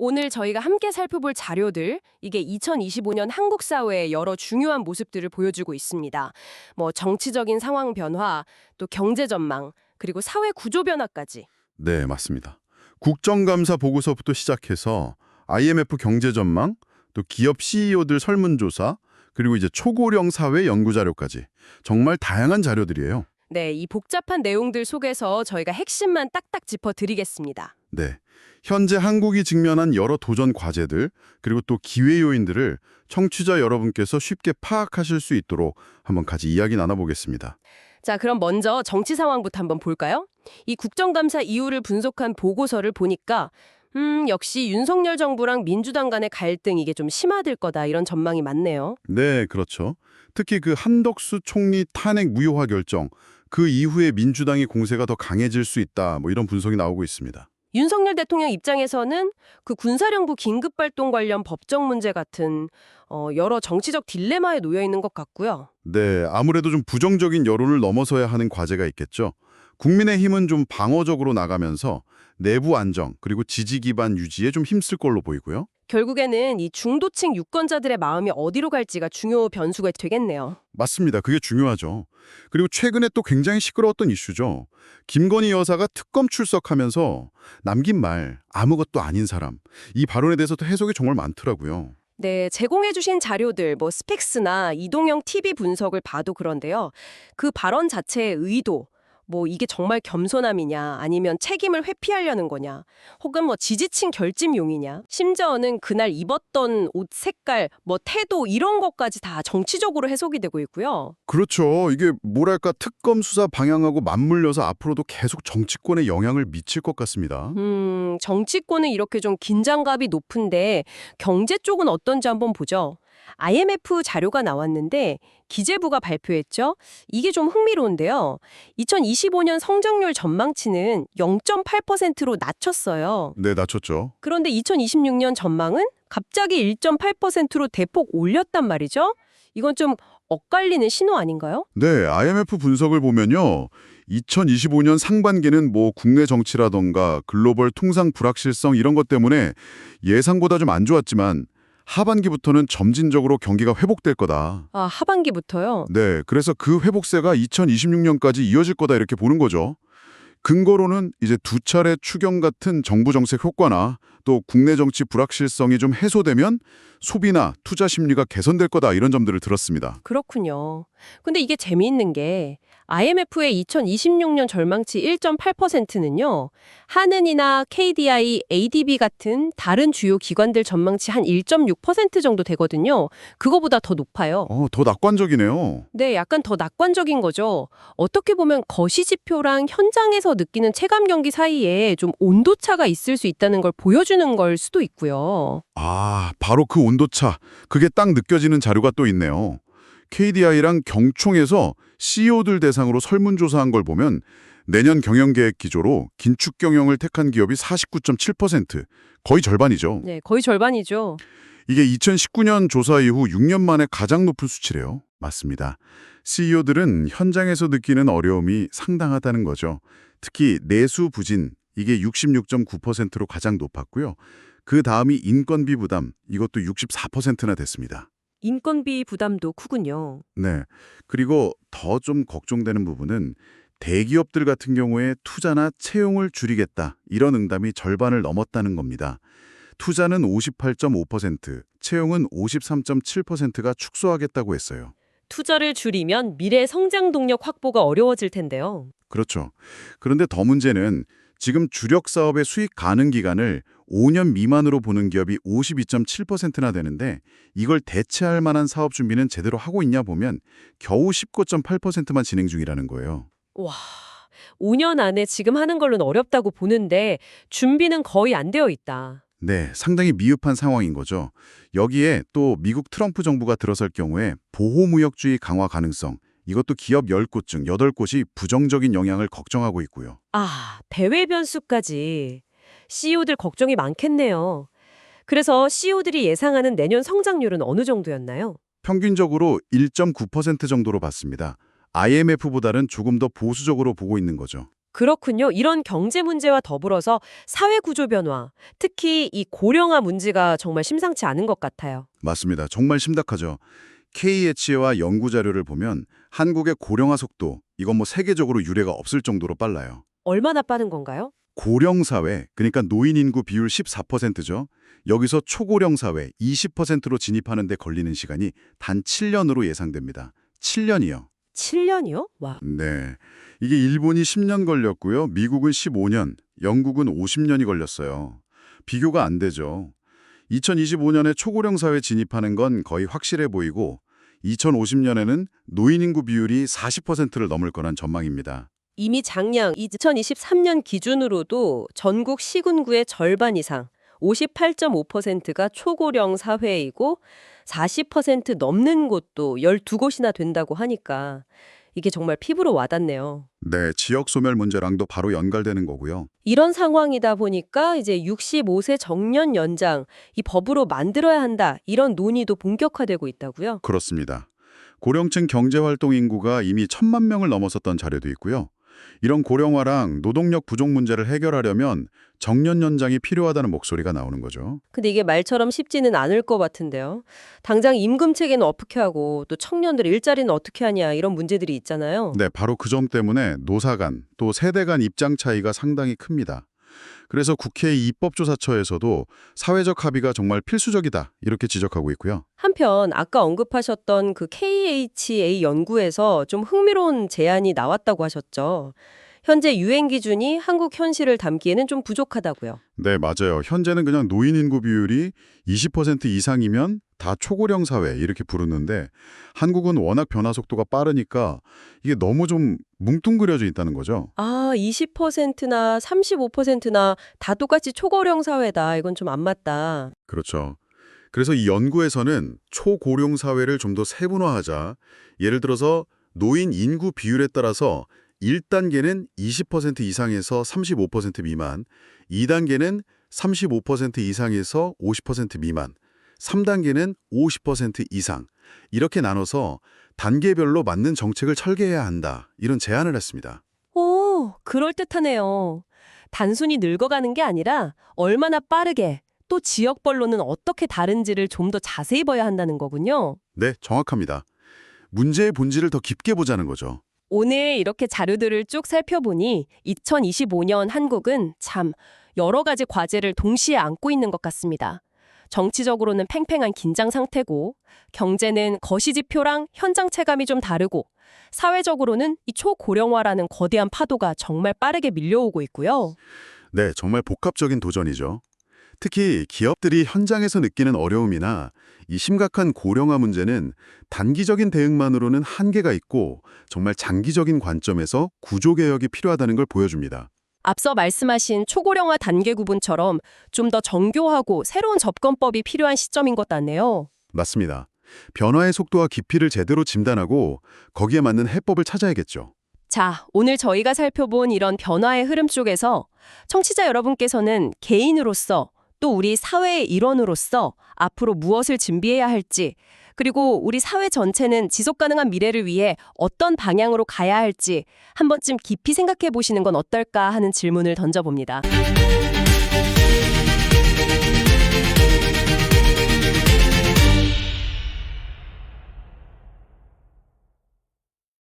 오늘 저희가 함께 살펴볼 자료들, 이게 2025년 한국 사회의 여러 중요한 모습들을 보여주고 있습니다. 뭐 정치적인 상황 변화, 또 경제 전망, 그리고 사회 구조 변화까지. 네, 맞습니다. 국정감사 보고서부터 시작해서 IMF 경제 전망, 또 기업 CEO들 설문조사, 그리고 이제 초고령 사회 연구 자료까지 정말 다양한 자료들이에요. 네, 이 복잡한 내용들 속에서 저희가 핵심만 딱딱 짚어드리겠습니다. 네. 현재 한국이 직면한 여러 도전 과제들, 그리고 또 기회 요인들을 청취자 여러분께서 쉽게 파악하실 수 있도록 한번 같이 이야기 나눠보겠습니다. 자, 그럼 먼저 정치 상황부터 한번 볼까요? 이 국정감사 이후를 분석한 보고서를 보니까 역시 윤석열 정부랑 민주당 간의 갈등 이게 좀 심화될 거다 이런 전망이 많네요. 네, 그렇죠. 특히 그 한덕수 총리 탄핵 무효화 결정, 그 이후에 민주당의 공세가 더 강해질 수 있다, 뭐 이런 분석이 나오고 있습니다. 윤석열 대통령 입장에서는 그 군사령부 긴급발동 관련 법적 문제 같은 여러 정치적 딜레마에 놓여 있는 것 같고요. 네, 아무래도 좀 부정적인 여론을 넘어서야 하는 과제가 있겠죠. 국민의힘은 좀 방어적으로 나가면서 내부 안정 그리고 지지 기반 유지에 좀 힘쓸 걸로 보이고요. 결국에는 이 중도층 유권자들의 마음이 어디로 갈지가 중요 변수가 되겠네요. 맞습니다. 그게 중요하죠. 그리고 최근에 또 굉장히 시끄러웠던 이슈죠. 김건희 여사가 특검 출석하면서 남긴 말 아무것도 아닌 사람. 이 발언에 대해서도 해석이 정말 많더라고요. 네, 제공해주신 자료들, 뭐 스펙스나 이동형 TV 분석을 봐도 그런데요. 그 발언 자체의 의도, 뭐 이게 정말 겸손함이냐, 아니면 책임을 회피하려는 거냐, 혹은 뭐 지지층 결집용이냐, 심지어는 그날 입었던 옷 색깔, 뭐 태도 이런 것까지 다 정치적으로 해석이 되고 있고요. 그렇죠. 이게 뭐랄까 특검 수사 방향하고 맞물려서 앞으로도 계속 정치권에 영향을 미칠 것 같습니다. 정치권은 이렇게 좀 긴장감이 높은데 경제 쪽은 어떤지 한번 보죠. IMF 자료가 나왔는데 기재부가 발표했죠. 이게 좀 흥미로운데요. 2025년 성장률 전망치는 0.8%로 낮췄어요. 네, 낮췄죠. 그런데 2026년 전망은 갑자기 1.8%로 대폭 올렸단 말이죠. 이건 좀 엇갈리는 신호 아닌가요? 네, IMF 분석을 보면요. 2025년 상반기는 뭐 국내 정치라던가 글로벌 통상 불확실성 이런 것 때문에 예상보다 좀 안 좋았지만 하반기부터는 점진적으로 경기가 회복될 거다. 아, 하반기부터요? 네, 그래서 그 회복세가 2026년까지 이어질 거다 이렇게 보는 거죠. 근거로는 이제 두 차례 추경 같은 정부 정책 효과나 또 국내 정치 불확실성이 좀 해소되면 소비나 투자 심리가 개선될 거다 이런 점들을 들었습니다. 그렇군요. 근데 이게 재미있는 게 IMF의 2026년 절망치 1.8%는요. 한은이나 KDI, ADB 같은 다른 주요 기관들 전망치 한 1.6% 정도 되거든요. 그거보다 더 높아요. 더 낙관적이네요. 네, 약간 더 낙관적인 거죠. 어떻게 보면 거시지표랑 현장에서 느끼는 체감 경기 사이에 좀 온도차가 있을 수 있다는 걸 보여주는 걸 수도 있고요. 아, 바로 그 온도차. 그게 딱 느껴지는 자료가 또 있네요. KDI랑 경총에서 CEO들 대상으로 설문조사한 걸 보면 내년 경영계획 기조로 긴축 경영을 택한 기업이 49.7%, 거의 절반이죠. 네, 거의 절반이죠. 이게 2019년 조사 이후 6년 만에 가장 높은 수치래요. 맞습니다. CEO들은 현장에서 느끼는 어려움이 상당하다는 거죠. 특히 내수 부진, 이게 66.9%로 가장 높았고요. 그 다음이 인건비 부담, 이것도 64%나 됐습니다. 인건비 부담도 크군요. 네. 그리고 더 좀 걱정되는 부분은 대기업들 같은 경우에 투자나 채용을 줄이겠다, 이런 응답이 절반을 넘었다는 겁니다. 투자는 58.5%, 채용은 53.7%가 축소하겠다고 했어요. 투자를 줄이면 미래 성장 동력 확보가 어려워질 텐데요. 그렇죠. 그런데 더 문제는 지금 주력 사업의 수익 가능 기간을 5년 미만으로 보는 기업이 52.7%나 되는데 이걸 대체할 만한 사업 준비는 제대로 하고 있냐 보면 겨우 19.8%만 진행 중이라는 거예요. 와, 5년 안에 지금 하는 걸로는 어렵다고 보는데 준비는 거의 안 되어 있다. 네, 상당히 미흡한 상황인 거죠. 여기에 또 미국 트럼프 정부가 들어설 경우에 보호무역주의 강화 가능성, 이것도 기업 10곳 중 8곳이 부정적인 영향을 걱정하고 있고요. 아, 대외 변수까지. CEO들 걱정이 많겠네요. 그래서 CEO들이 예상하는 내년 성장률은 어느 정도였나요? 평균적으로 1.9% 정도로 봤습니다. IMF보다는 조금 더 보수적으로 보고 있는 거죠. 그렇군요. 이런 경제 문제와 더불어서 사회 구조 변화, 특히 이 고령화 문제가 정말 심상치 않은 것 같아요. 맞습니다. 정말 심각하죠. KH와 연구 자료를 보면 한국의 고령화 속도, 이건 뭐 세계적으로 유례가 없을 정도로 빨라요. 얼마나 빠른 건가요? 고령 사회, 그러니까 노인 인구 비율 14%죠. 여기서 초고령 사회 20%로 진입하는 데 걸리는 시간이 단 7년으로 예상됩니다. 7년이요. 7년이요? 와. 네. 이게 일본이 10년 걸렸고요. 미국은 15년, 영국은 50년이 걸렸어요. 비교가 안 되죠. 2025년에 초고령 사회 진입하는 건 거의 확실해 보이고 2050년에는 노인 인구 비율이 40%를 넘을 거란 전망입니다. 이미 작년 2023년 기준으로도 전국 시군구의 절반 이상, 58.5%가 초고령 사회이고 40% 넘는 곳도 12곳이나 된다고 하니까 이게 정말 피부로 와닿네요. 네, 지역 소멸 문제랑도 바로 연결되는 거고요. 이런 상황이다 보니까 이제 65세 정년 연장, 이 법으로 만들어야 한다, 이런 논의도 본격화되고 있다고요? 그렇습니다. 고령층 경제활동 인구가 이미 1,000만 명을 넘어섰던 자료도 있고요. 이런 고령화랑 노동력 부족 문제를 해결하려면 정년 연장이 필요하다는 목소리가 나오는 거죠. 근데 이게 말처럼 쉽지는 않을 것 같은데요. 당장 임금 체계는 어떻게 하고 또 청년들 일자리는 어떻게 하냐 이런 문제들이 있잖아요. 네, 바로 그 점 때문에 노사 간, 또 세대 간 입장 차이가 상당히 큽니다. 그래서 국회 입법조사처에서도 사회적 합의가 정말 필수적이다 이렇게 지적하고 있고요. 한편 아까 언급하셨던 그 KHA 연구에서 좀 흥미로운 제안이 나왔다고 하셨죠. 현재 유행 기준이 한국 현실을 담기에는 좀 부족하다고요. 네, 맞아요. 현재는 그냥 노인 인구 비율이 20% 이상이면 다 초고령 사회 이렇게 부르는데 한국은 워낙 변화 속도가 빠르니까 이게 너무 좀 뭉뚱그려져 있다는 거죠. 아, 20%나 35%나 다 똑같이 초고령 사회다. 이건 좀 안 맞다. 그렇죠. 그래서 이 연구에서는 초고령 사회를 좀 더 세분화하자. 예를 들어서 노인 인구 비율에 따라서 1단계는 20% 이상에서 35% 미만, 2단계는 35% 이상에서 50% 미만, 3단계는 50% 이상 이렇게 나눠서 단계별로 맞는 정책을 설계해야 한다. 이런 제안을 했습니다. 오, 그럴듯하네요. 단순히 늙어가는 게 아니라 얼마나 빠르게 또 지역별로는 어떻게 다른지를 좀 더 자세히 봐야 한다는 거군요. 네, 정확합니다. 문제의 본질을 더 깊게 보자는 거죠. 오늘 이렇게 자료들을 쭉 살펴보니 2025년 한국은 참 여러 가지 과제를 동시에 안고 있는 것 같습니다. 정치적으로는 팽팽한 긴장 상태고, 경제는 거시지표랑 현장 체감이 좀 다르고, 사회적으로는 이 초고령화라는 거대한 파도가 정말 빠르게 밀려오고 있고요. 네, 정말 복합적인 도전이죠. 특히 기업들이 현장에서 느끼는 어려움이나 이 심각한 고령화 문제는 단기적인 대응만으로는 한계가 있고 정말 장기적인 관점에서 구조개혁이 필요하다는 걸 보여줍니다. 앞서 말씀하신 초고령화 단계 구분처럼 좀 더 정교하고 새로운 접근법이 필요한 시점인 것 같네요. 맞습니다. 변화의 속도와 깊이를 제대로 진단하고 거기에 맞는 해법을 찾아야겠죠. 자, 오늘 저희가 살펴본 이런 변화의 흐름 속에서 청취자 여러분께서는 개인으로서 또 우리 사회의 일원으로서 앞으로 무엇을 준비해야 할지, 그리고 우리 사회 전체는 지속가능한 미래를 위해 어떤 방향으로 가야 할지 한 번쯤 깊이 생각해 보시는 건 어떨까 하는 질문을 던져봅니다.